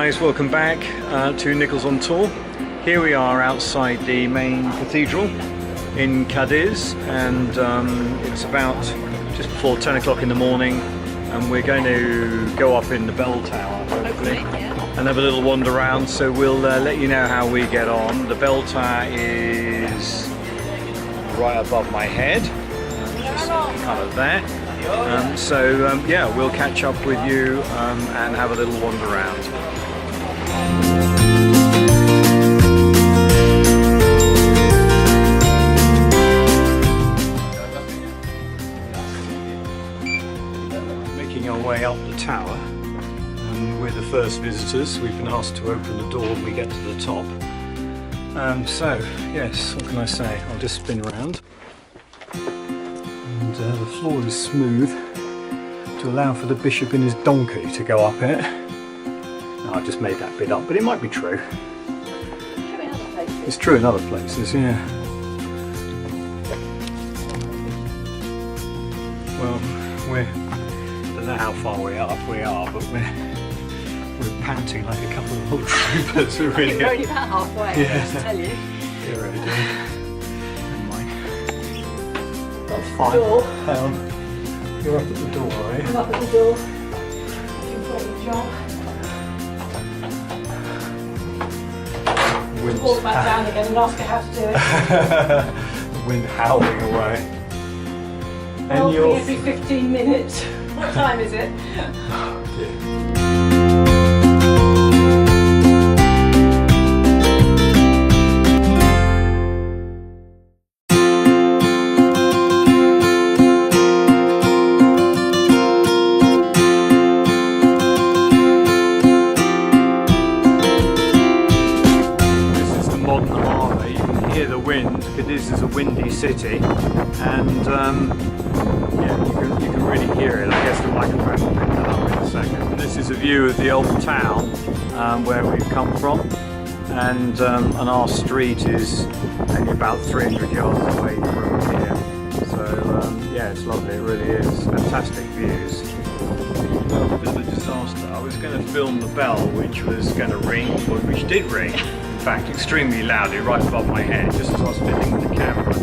guys, welcome back to Nickallsontour. Here we are outside the main cathedral in Cádiz, and it's about just before 10 o'clock in the morning, and we're going to go up in the bell tower hopefully and have a little wander around, so we'll let you know how we get on. The bell tower is right above my head, just kind of there. Yeah, we'll catch up with you and have a little wander around. Making our way up the tower, and we're the first visitors. We've been asked to open the door when we get to the top. Yes, what can I say? I'll just spin around. The floor is smooth to allow for the bishop and his donkey to go up it. No, I just made that bit up, but it might be true. It's true in other places, yeah. Well, I don't know how far we are, but we're panting like a couple of old troopers. We're really only about halfway, yeah. I tell you. Get ready. Fine. Door. You're up at the door, are you? I'm up at the door. You've got the job. Wind's walk back down again and ask her how to do it. The wind howling away. And every 15 minutes. What time is it? Oh dear. Cádiz is a windy city, and yeah, you can really hear it. I guess the microphone will pick that up in a second. And this is a view of the old town where we've come from, and our street is only about 300 yards away from here. So yeah, it's lovely. It really is. Fantastic views. A bit of a disaster. I was going to film the bell, which was going to ring, which did ring. In fact, extremely loudly right above my head, just as I was fiddling with the camera,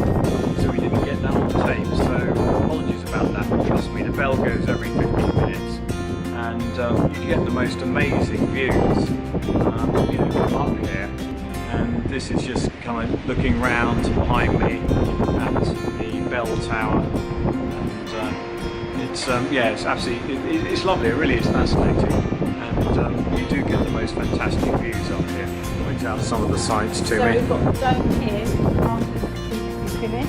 so we didn't get that on tape, so apologies about that, but trust me, the bell goes every 15 minutes, and you get the most amazing views, you know, from up here, and this is just kind of looking round behind me at the bell tower, and it's yeah, it's absolutely, it's lovely, it really is fascinating, and you do get the most fantastic views up here. Out some of the sites to me. So we've got the dome here after we finish.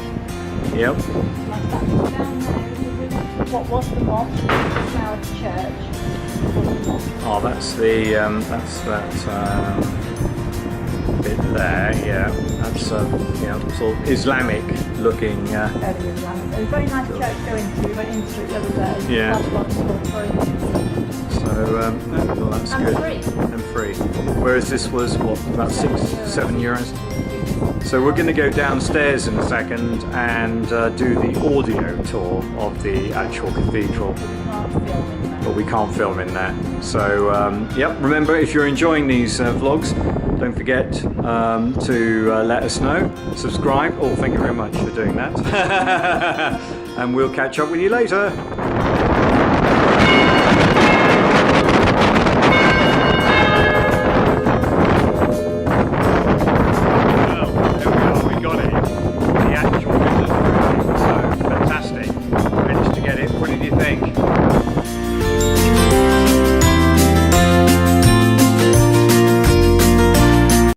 Yep. Like that down there, what was the mosque? Now it's church. Oh, that's the that bit there. Yeah, that's you know, sort of Islamic looking. Very Islamic. It was a very nice church to go into. We went into it the other day. Yeah. So well, that's and good. Free. And free. Whereas this was what, about 6-7 euros. So we're going to go downstairs in a second and do the audio tour of the actual cathedral. But we can't film in there. So yep. Remember, if you're enjoying these vlogs, don't forget to let us know. Subscribe. Oh, thank you very much for doing that. And we'll catch up with you later.